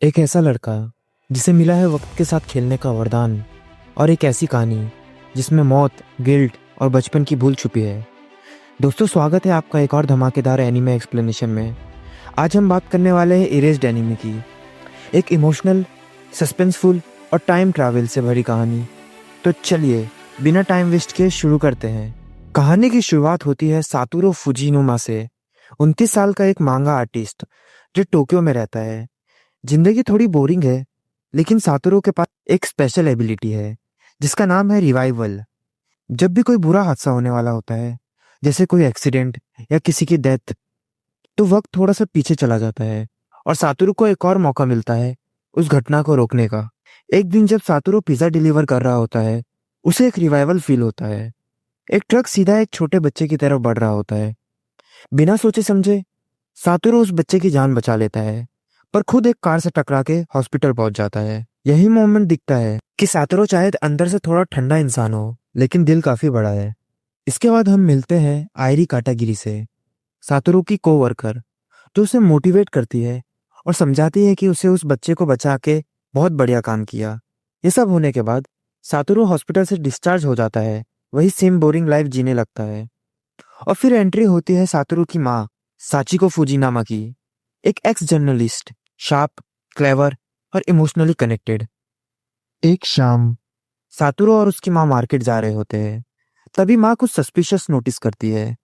एक ऐसा लड़का जिसे मिला है वक्त के साथ खेलने का वरदान, और एक ऐसी कहानी जिसमें मौत, गिल्ट और बचपन की भूल छुपी है। दोस्तों, स्वागत है आपका एक और धमाकेदार एनीमे एक्सप्लेनेशन में। आज हम बात करने वाले हैं इरेज्ड एनीमे की, एक इमोशनल, सस्पेंसफुल और टाइम ट्रैवल से भरी कहानी। तो चलिए बिना टाइम वेस्ट किए शुरू करते हैं। कहानी की शुरुआत होती है सातोरू फुजिनोमा से, 29 साल का एक मांगा आर्टिस्ट जो टोक्यो में रहता है। जिंदगी थोड़ी बोरिंग है, लेकिन सातोरू के पास एक स्पेशल एबिलिटी है जिसका नाम है रिवाइवल। जब भी कोई बुरा हादसा होने वाला होता है, जैसे कोई एक्सीडेंट या किसी की डेथ, तो वक्त थोड़ा सा पीछे चला जाता है और सातोरू को एक और मौका मिलता है उस घटना को रोकने का। एक दिन जब सातोरू पिज्जा डिलीवर कर रहा होता है, उसे एक रिवाइवल फील होता है। एक ट्रक सीधा एक छोटे बच्चे की तरफ बढ़ रहा होता है। बिना सोचे समझे सातोरू उस बच्चे की जान बचा लेता है, पर खुद एक कार से टकरा के हॉस्पिटल पहुंच जाता है। यही मोमेंट दिखता है कि सातोरू शायद अंदर से थोड़ा ठंडा इंसान हो, लेकिन दिल काफी बड़ा है। इसके बाद हम मिलते हैं आयरी काटागिरी से, सातोरू की कोवर्कर, जो उसे मोटिवेट करती है और समझाती है कि उसे उस बच्चे को बचा के बहुत बढ़िया काम किया। ये सब होने के बाद सातोरू हॉस्पिटल से डिस्चार्ज हो जाता है, वही सेम बोरिंग लाइफ जीने लगता है। और फिर एंट्री होती है सातोरू की माँ साचिको फुजिनामा की, एक एक्स जर्नलिस्ट, शार्प, क्लेवर और इमोशनली कनेक्टेड। एक शाम सातोरू और उसकी माँ मार्केट जा रहे होते हैं, तभी माँ कुछ सस्पिशियस नोटिस करती है।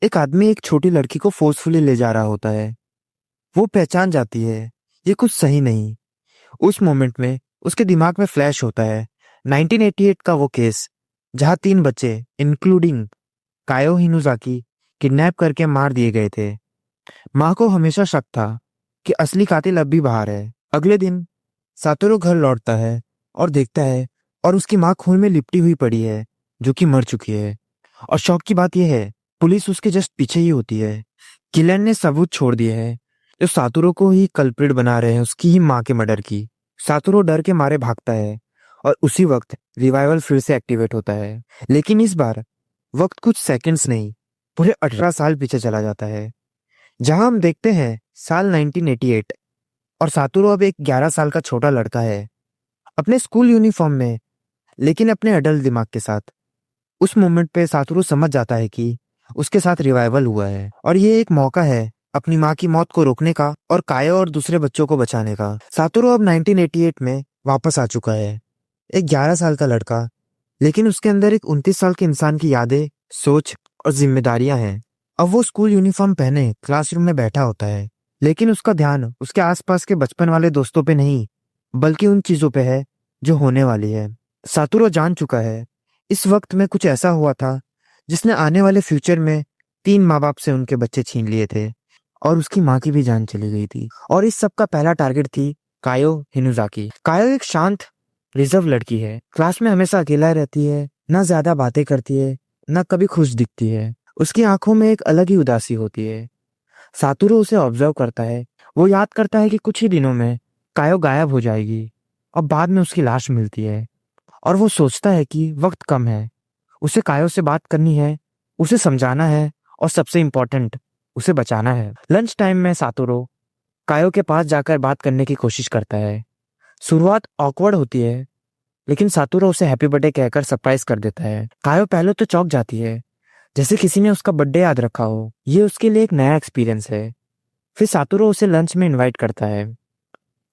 एक आदमी एक छोटी लड़की को फोर्सफुली ले जा रहा होता है। वो पहचान जाती है ये कुछ सही नहीं। उस मोमेंट में उसके दिमाग में फ्लैश होता है 1988 का वो केस, जहाँ 3 बच्चे इंक्लूडिंग कायो हिनुजाकी किडनैप करके मार दिए गए थे। माँ को हमेशा शक था कि असली कातिल अब भी बाहर है। अगले दिन सातोरू घर लौटता है और देखता है, और उसकी माँ खून में लिपटी हुई पड़ी है, जो कि मर चुकी है। और शौक की बात यह है, पुलिस उसके जस्ट पीछे ही होती है। किलर ने सबूत छोड़ दिए हैं जो सातोरू को ही कल्प्रिट बना रहे हैं उसकी ही माँ के मर्डर की। सातोरू डर के मारे भागता है और उसी वक्त रिवाइवल फिर से एक्टिवेट होता है, लेकिन इस बार वक्त कुछ सेकंड्स नहीं, पूरे 18 साल पीछे चला जाता है। जहां हम देखते हैं साल 1988, और सातोरू अब एक 11 साल का छोटा लड़का है, अपने स्कूल यूनिफॉर्म में, लेकिन अपने अडल्ट दिमाग के साथ। उस मोमेंट पे सातोरू समझ जाता है कि उसके साथ रिवाइवल हुआ है और ये एक मौका है अपनी माँ की मौत को रोकने का और कायो और दूसरे बच्चों को बचाने का। सातोरू अब 1988 में वापस आ चुका है, एक 11 साल का लड़का, लेकिन उसके अंदर एक 29 साल के इंसान की यादें, सोच और जिम्मेदारियां हैं। अब वो स्कूल यूनिफॉर्म पहने क्लासरूम में बैठा होता है, लेकिन उसका ध्यान उसके आसपास के बचपन वाले दोस्तों पे नहीं, बल्कि उन चीजों पे है जो होने वाली है। सातोरू जान चुका है इस वक्त में कुछ ऐसा हुआ था जिसने आने वाले फ्यूचर में 3 माँ बाप से उनके बच्चे छीन लिए थे, और उसकी माँ की भी जान चली गई थी। और इस सब का पहला टारगेट थी कायो हिनुजाकी। कायो एक शांत, रिजर्व लड़की है, क्लास में हमेशा अकेला रहती है, ना ज्यादा बातें करती है, ना कभी खुश दिखती है। उसकी आंखों में एक अलग ही उदासी होती है। सातोरू उसे ऑब्जर्व करता है। वो याद करता है कि कुछ ही दिनों में कायो गायब हो जाएगी और बाद में उसकी लाश मिलती है, और वो सोचता है कि वक्त कम है, उसे कायो से बात करनी है, उसे समझाना है, और सबसे इम्पोर्टेंट, उसे बचाना है। लंच टाइम में सातोरू कायो के पास जाकर बात करने की कोशिश करता है। शुरुआत ऑकवर्ड होती है, लेकिन सातोरू उसे हैप्पी बर्थडे कहकर सरप्राइज कर देता है। कायो पहले तो चौंक जाती है, जैसे किसी ने उसका बर्थडे याद रखा हो। ये उसके लिए एक नया एक्सपीरियंस है। फिर सातोरू उसे लंच में इनवाइट करता है।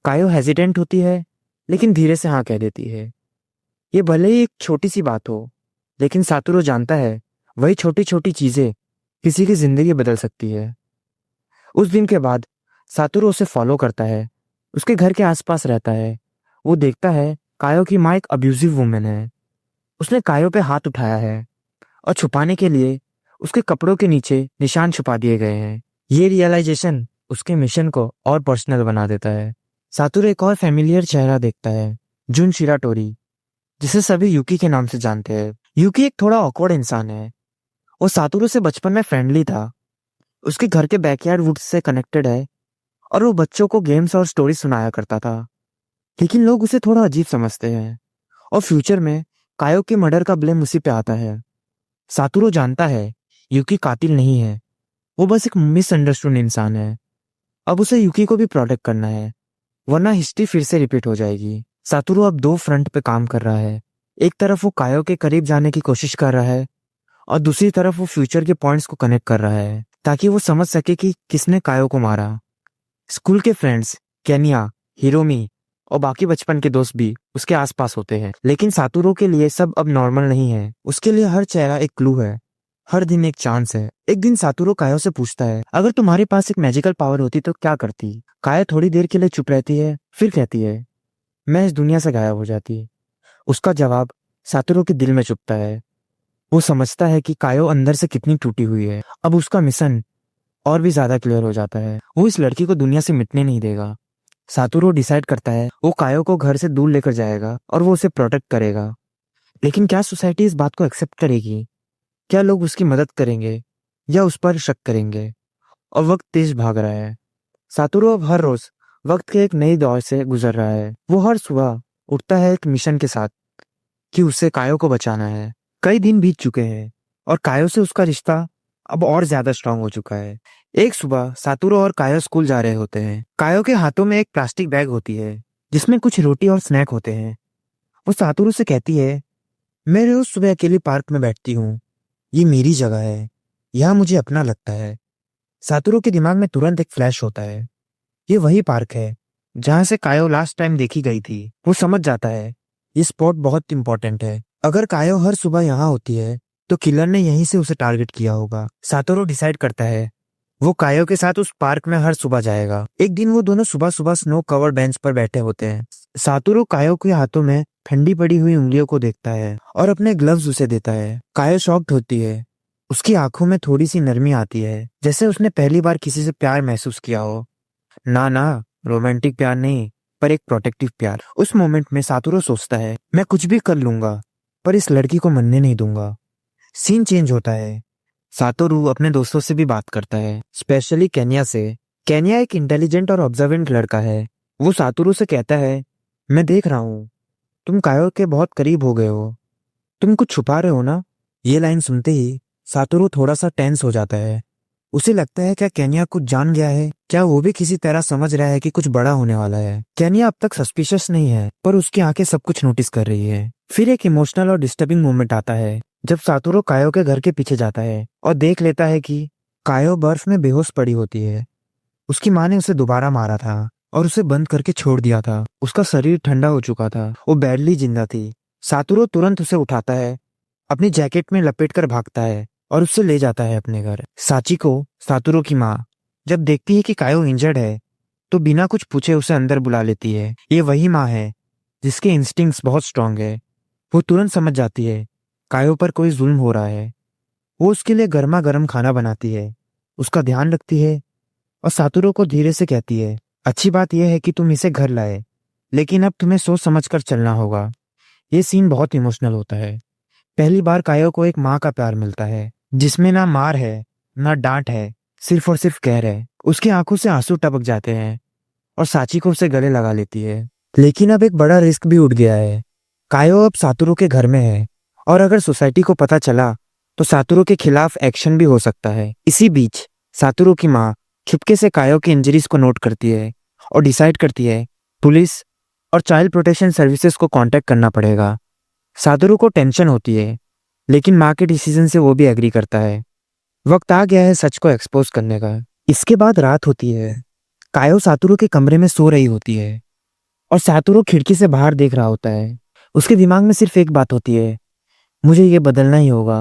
कायो हेजिटेंट होती है, लेकिन धीरे से हाँ कह देती है। ये भले ही एक छोटी सी बात हो, लेकिन सातोरू जानता है वही छोटी छोटी चीजें किसी की जिंदगी बदल सकती है। उस दिन के बाद सातोरू उसे फॉलो करता है, उसके घर के आसपास रहता है। वो देखता है कायो की माँ एक अब्यूजिव वुमेन है। उसने कायो पे हाथ उठाया है, और छुपाने के लिए उसके कपड़ों के नीचे निशान छुपा दिए गए हैं। ये रियलाइजेशन उसके मिशन को और पर्सनल बना देता है। सातोरू एक और फेमिलियर चेहरा देखता है, जुन शिराटोरी, जिसे सभी यूकी के नाम से जानते हैं। यूकी एक थोड़ा ऑकवर्ड इंसान है। वो सातोरू से बचपन में फ्रेंडली था, उसके घर के बैकयार्ड वुड्स से कनेक्टेड है, और वो बच्चों को गेम्स और स्टोरी सुनाया करता था। लेकिन लोग उसे थोड़ा अजीब समझते हैं, और फ्यूचर में कायो के मर्डर का ब्लेम उसी पे आता है। सातोरू जानता है यूकी कातिल नहीं है, वो बस एक मिसअंडरस्टूड इंसान है। अब उसे यूकी को भी प्रोटेक्ट करना है, वरना हिस्ट्री फिर से रिपीट हो जाएगी। सातोरू अब दो फ्रंट पे काम कर रहा है। एक तरफ वो कायो के करीब जाने की कोशिश कर रहा है और दूसरी तरफ वो फ्यूचर के पॉइंट्स को कनेक्ट कर रहा है ताकि वो समझ सके कि किसने कायो को मारा। स्कूल के फ्रेंड्स केनिया, हिरोमी और बाकी बचपन के दोस्त भी उसके आसपास होते हैं, लेकिन सातोरू के लिए सब अब नॉर्मल नहीं है। उसके लिए हर चेहरा एक क्लू है, हर दिन एक चांस है। एक दिन सातोरू कायो से पूछता है, अगर तुम्हारे पास एक मैजिकल पावर होती तो क्या करती? कायो थोड़ी देर के लिए चुप रहती है, फिर कहती है, मैं इस दुनिया से गायब हो जाती। उसका जवाब सातोरू के दिल में चुभता है। वो समझता है कि कायो अंदर से कितनी टूटी हुई है। अब उसका मिशन और भी ज्यादा क्लियर हो जाता है। वो इस लड़की को दुनिया से मिटने नहीं देगा। सातोरू डिसाइड करता है वो कायो को घर से दूर लेकर जाएगा और वो उसे प्रोटेक्ट करेगा। लेकिन क्या सोसाइटी इस बात को एक्सेप्ट करेगी? क्या लोग उसकी मदद करेंगे या उस पर शक करेंगे? और वक्त तेज भाग रहा है। सातोरू अब हर रोज वक्त के एक नई दौर से गुजर रहा है। वो हर सुबह उठता है एक मिशन के साथ कि उसे कायो को बचाना है। कई दिन बीत चुके हैं और कायो से उसका रिश्ता अब और ज्यादा स्ट्रांग हो चुका है। एक सुबह सातोरू और कायो स्कूल जा रहे होते हैं। कायो के हाथों में एक प्लास्टिक बैग होती है जिसमें कुछ रोटी और स्नैक होते हैं। वो सातोरू से कहती है, मैं रोज सुबह अकेली पार्क में बैठती हूँ। ये मेरी जगह है, यहाँ मुझे अपना लगता है। सातोरू के दिमाग में तुरंत एक फ्लैश होता है। ये वही पार्क है जहाँ से कायो लास्ट टाइम देखी गई थी। वो समझ जाता है ये स्पॉट बहुत इंपॉर्टेंट है। अगर कायो हर सुबह यहाँ होती है तो किलर ने यहीं से उसे टारगेट किया होगा। सातोरू डिसाइड करता है वो कायो के साथ उस पार्क में हर सुबह जाएगा। एक दिन वो दोनों सुबह सुबह स्नो कवर्ड बेंच पर बैठे होते हैं। सातोरू कायो के हाथों में ठंडी पड़ी हुई उंगलियों को देखता है और अपने ग्लव्स उसे देता है। कायो शॉक्ड होती है। उसकी आंखों में थोड़ी सी नरमी आती है, जैसे उसने पहली बार किसी से प्यार महसूस किया हो। ना, रोमांटिक प्यार नहीं, पर एक प्रोटेक्टिव प्यार। उस मोमेंट में सातोरू सोचता है, मैं कुछ भी कर लूंगा पर इस लड़की को मरने नहीं दूंगा। सीन चेंज होता है। सातोरू अपने दोस्तों से भी बात करता है, स्पेशली केनिया से। केनिया एक इंटेलिजेंट और ऑब्जर्वेंट लड़का है। वो सातोरू से कहता है, मैं देख रहा हूँ तुम कायो के बहुत करीब हो गए हो। तुम कुछ छुपा रहे हो ना? ये लाइन सुनते ही सातोरू थोड़ा सा टेंस हो जाता है। उसे लगता है क्या केनिया कुछ जान गया है? क्या वो भी किसी तरह समझ रहा है कि कुछ बड़ा होने वाला है? केनिया अब तक सस्पिशियस नहीं है, पर उसकी आंखें सब कुछ नोटिस कर रही है। फिर एक इमोशनल और डिस्टर्बिंग मोमेंट आता है जब सातोरू कायो के घर के पीछे जाता है और देख लेता है कि कायो बर्फ में बेहोश पड़ी होती है। उसकी माँ ने उसे दोबारा मारा था और उसे बंद करके छोड़ दिया था। उसका शरीर ठंडा हो चुका था, वो बैडली जिंदा थी। सातोरू तुरंत उसे उठाता है, अपनी जैकेट में लपेटकर भागता है और उससे ले जाता है अपने घर। साचिको, सातोरू की माँ, जब देखती है कि कायो इंजर्ड है तो बिना कुछ पूछे उसे अंदर बुला लेती है। ये वही माँ है जिसके इंस्टिंक्ट्स बहुत स्ट्रांग है। वो तुरंत समझ जाती है कायो पर कोई जुल्म हो रहा है। वो उसके लिए गर्मा गर्म खाना बनाती है, उसका ध्यान रखती है और सातोरू को धीरे से कहती है, अच्छी बात यह है कि तुम इसे घर लाए, लेकिन अब तुम्हें सोच समझ कर चलना होगा। ये सीन बहुत इमोशनल होता है। पहली बार कायो को एक माँ का प्यार मिलता है जिसमें ना मार है ना डांट है, सिर्फ और सिर्फ कहर है। उसकी आंखों से आंसू टपक जाते हैं और साचिको उसे गले लगा लेती है। लेकिन अब एक बड़ा रिस्क भी उठ गया है। कायो अब सातोरू के घर में है और अगर सोसाइटी को पता चला तो सातोरू के खिलाफ एक्शन भी हो सकता है। इसी बीच सातोरू की माँ चुपके से कायो की इंजरीज को नोट करती है और डिसाइड करती है पुलिस और चाइल्ड प्रोटेक्शन सर्विसेज को कांटेक्ट करना पड़ेगा। सातोरू को टेंशन होती है, लेकिन माँ के डिसीजन से वो भी एग्री करता है। वक्त आ गया है सच को एक्सपोज करने का। इसके बाद रात होती है। कायो सातोरू के कमरे में सो रही होती है और सातोरू खिड़की से बाहर देख रहा होता है। उसके दिमाग में सिर्फ एक बात होती है, मुझे ये बदलना ही होगा।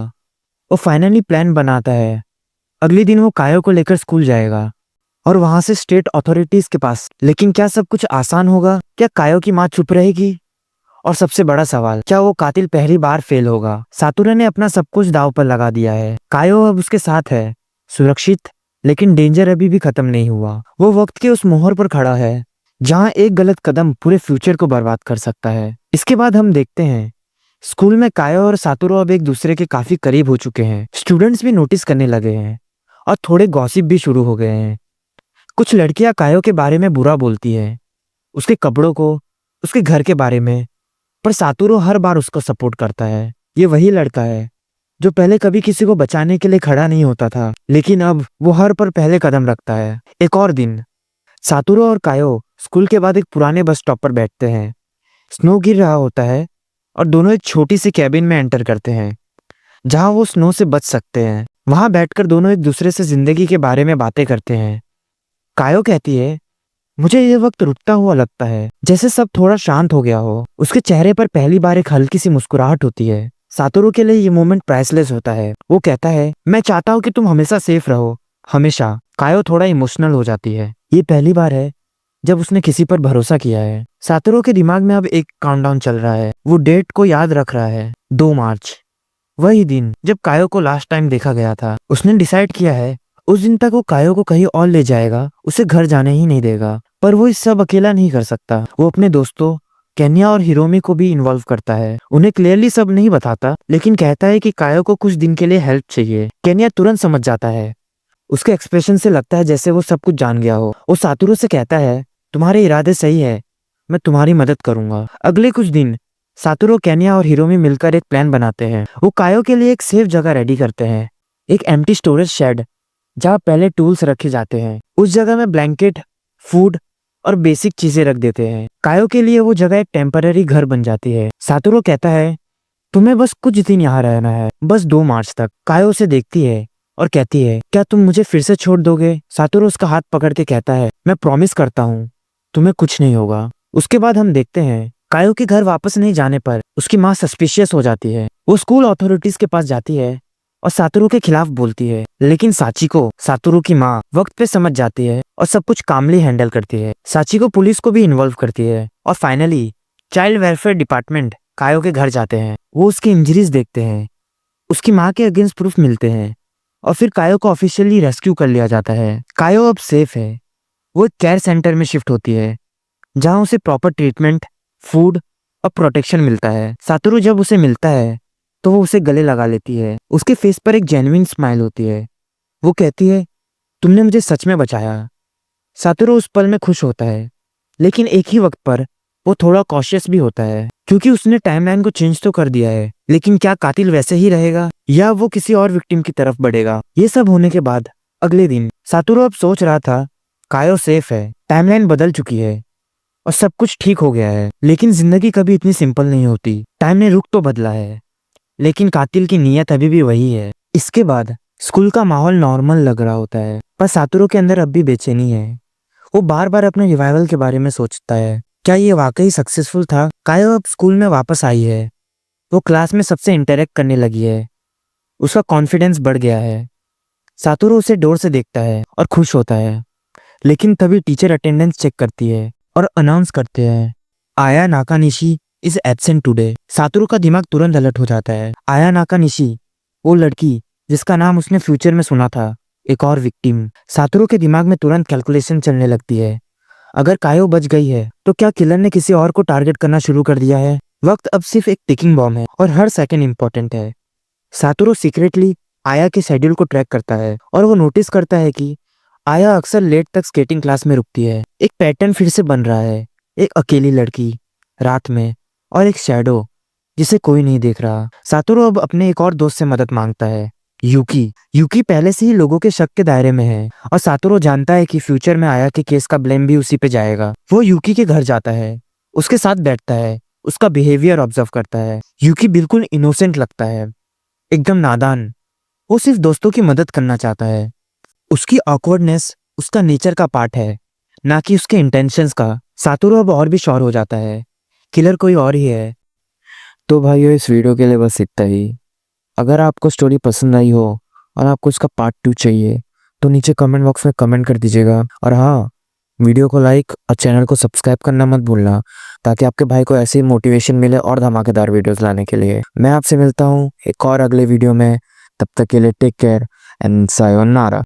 वो फाइनली प्लान बनाता है। अगले दिन वो कायो को लेकर स्कूल जाएगा और वहां से स्टेट अथॉरिटीज के पास। लेकिन क्या सब कुछ आसान होगा? क्या कायो की माँ चुप रहेगी? और सबसे बड़ा सवाल, क्या वो कातिल पहली बार फेल होगा? सातोरू ने अपना सब कुछ दांव पर लगा दिया है। कायो अब उसके साथ है, सुरक्षित, लेकिन डेंजर अभी भी खत्म नहीं हुआ। वो वक्त के उस मोहर पर खड़ा है जहां एक गलत कदम पूरे फ्यूचर को बर्बाद कर सकता है। इसके बाद हम देखते हैं स्कूल में कायो और सातोरू अब एक दूसरे के काफी करीब हो चुके हैं। स्टूडेंट्स भी नोटिस करने लगे हैं और थोड़े गॉसिप भी शुरू हो गए हैं। कुछ लड़कियां कायो के बारे में बुरा बोलती हैं, उसके कपड़ों को, उसके घर के बारे में, पर सातोरू हर बार उसको सपोर्ट करता है। ये वही लड़का है जो पहले कभी किसी को बचाने के लिए खड़ा नहीं होता था, लेकिन अब वो हर पर पहले कदम रखता है। एक और दिन सातोरू और कायो स्कूल के बाद एक पुराने बस स्टॉप पर बैठते हैं। स्नो गिर रहा होता है और दोनों एक छोटी सी कैबिन में एंटर करते हैं जहां वो स्नो से बच सकते हैं। वहां बैठकर दोनों एक दूसरे से जिंदगी के बारे में बातें करते हैं। कायो कहती है, मुझे ये वक्त रुकता हुआ लगता है, जैसे सब थोड़ा शांत हो गया हो। उसके चेहरे पर पहली बार एक हल्की सी मुस्कुराहट होती है। सातोरू के लिए ये मोमेंट प्राइसलेस होता है। वो कहता है, मैं चाहता हूँ कि तुम हमेशा सेफ रहो, हमेशा। कायो थोड़ा इमोशनल हो जाती है। ये पहली बार है जब उसने किसी पर भरोसा किया है। सातोरू के दिमाग में अब एक काउंटडाउन चल रहा है। वो डेट को याद रख रहा है, 2 मार्च, वही दिन जब कायो को लास्ट टाइम देखा गया था। उसने डिसाइड किया है उस दिन तक वो कायो को कहीं और ले जाएगा, उसे घर जाने ही नहीं देगा। पर वो इस सब अकेला नहीं कर सकता। वो अपने दोस्तों केन्या और हिरोमी को भी इन्वॉल्व करता है। उन्हें क्लियरली सब नहीं बताता, लेकिन कहता है कि कायो को कुछ दिन के लिए हेल्प चाहिए। केन्या तुरंत समझ जाता है। उसके एक्सप्रेशन से लगता है जैसे वो सब कुछ जान गया हो। वो सातोरू से कहता है, तुम्हारे इरादे सही है, मैं तुम्हारी मदद करूंगा। अगले कुछ दिन सातोरू, केन्या और हिरोमी मिलकर एक प्लान बनाते हैं। वो कायो के लिए एक सेफ जगह रेडी करते हैं, एक एम्प्टी स्टोरेज शेड जहाँ पहले टूल्स रखे जाते हैं। उस जगह में ब्लैंकेट, फूड और बेसिक चीजें रख देते हैं। कायो के लिए वो जगह एक टेम्पररी घर बन जाती है। सातोरू कहता है, तुम्हें बस कुछ दिन यहाँ रहना है, बस 2 मार्च तक। कायो उसे देखती है और कहती है, क्या तुम मुझे फिर से छोड़ दोगे? सातोरू उसका हाथ पकड़ के कहता है, मैं प्रॉमिस करता हूँ तुम्हें कुछ नहीं होगा। उसके बाद हम देखते हैं कायो के घर वापस नहीं जाने पर उसकी माँ सस्पिशियस हो जाती है। वो स्कूल अथॉरिटीज के पास जाती है और सातोरू के खिलाफ बोलती है, लेकिन साचिको, सातोरू की माँ, वक्त पे समझ जाती है और सब कुछ कामली हैंडल करती है। साचिको पुलिस को भी इन्वॉल्व करती है और फाइनली चाइल्ड वेलफेयर डिपार्टमेंट कायो के घर जाते हैं। वो उसकी इंजरीज देखते हैं, उसकी माँ के अगेंस्ट प्रूफ मिलते हैं और फिर कायो को ऑफिशियली रेस्क्यू कर लिया जाता है। कायो अब सेफ है। वो एक केयर सेंटर में शिफ्ट होती है जहाँ उसे प्रॉपर ट्रीटमेंट, फूड और प्रोटेक्शन मिलता है। सातोरू जब उसे मिलता है तो वो उसे गले लगा लेती है। उसके फेस पर एक जेन्युइन स्माइल होती है। वो कहती है, तुमने मुझे सच में बचाया। सातोरू उस पल में खुश होता है, लेकिन एक ही वक्त पर वो थोड़ा कॉशियस भी होता है, क्योंकि उसने टाइमलाइन को चेंज तो कर दिया है, लेकिन क्या कातिल वैसे ही रहेगा या वो किसी और विक्टिम की तरफ बढ़ेगा? ये सब होने के बाद अगले दिन सातोरू अब सोच रहा था, कायो सेफ है, टाइमलाइन बदल चुकी है और सब कुछ ठीक हो गया है। लेकिन जिंदगी कभी इतनी सिंपल नहीं होती। टाइम ने रुख तो बदला है, लेकिन कातिल की नीयत अभी भी वही है। इसके बाद स्कूल का माहौल नॉर्मल लग रहा होता है, पर सातोरू के अंदर अब भी बेचैनी है। वो बार बार अपने रिवाइवल के बारे में सोचता है। क्या ये वाकई सक्सेसफुल था? कायो अब स्कूल में वापस आई है। वो क्लास में सबसे इंटरेक्ट करने लगी है। उसका कॉन्फिडेंस बढ़ गया है। सातोरू उसे डोर से देखता है और खुश होता है, लेकिन तभी टीचर अटेंडेंस चेक करती है और अनाउंस करते हैं, आया Nakanishi is absent today. Satoru का दिमाग तुरंत अलर्ट हो जाता है। आया नाकानिशी, वो लड़की जिसका नाम उसने फ्यूचर में सुना था, एक और विक्टिम। सातोरू के दिमाग में तुरंत कैलकुलेशन चलने लगती है। अगर कायो बच गई है तो क्या किलर ने किसी और को टारगेट करना शुरू कर दिया है? वक्त अब सिर्फ एक टिकिंग बॉम्ब है और हर सेकंड इंपॉर्टेंट है। सातोरू सीक्रेटली आया के शेड्यूल को ट्रैक करता है और वो नोटिस करता है कि आया अक्सर लेट तक स्केटिंग क्लास में रुकती है। एक पैटर्न फिर से बन रहा है, एक अकेली लड़की रात में और एक शैडो जिसे कोई नहीं देख रहा। सातोरू अब अपने एक और दोस्त से मदद मांगता है, यूकी। यूकी पहले से ही लोगों के शक के दायरे में है और सातोरू जानता है कि फ्यूचर में आया के केस का ब्लेम भी उसी पे जाएगा। वो यूकी के घर जाता है, उसके साथ बैठता है, उसका बिहेवियर ऑब्जर्व करता है। यूकी बिल्कुल इनोसेंट लगता है, एकदम नादान। वो सिर्फ दोस्तों की मदद करना चाहता है। उसकी ऑकवर्डनेस उसका नेचर का पार्ट है, ना कि उसके इंटेंशंस का। सातोरू अब और भी श्योर हो जाता है, किलर कोई और ही है। तो भाइयों, इस वीडियो के लिए बस इतना ही। अगर आपको स्टोरी पसंद आई हो और आपको इसका पार्ट 2 चाहिए तो नीचे कमेंट बॉक्स में कमेंट कर दीजिएगा। और हाँ, वीडियो को लाइक और चैनल को सब्सक्राइब करना मत भूलना, ताकि आपके भाई को ऐसी मोटिवेशन मिले और धमाकेदार वीडियोस लाने के लिए। मैं आपसे मिलता हूँ एक और अगले वीडियो में। तब तक के लिए टेक केयर एंड सायोनारा।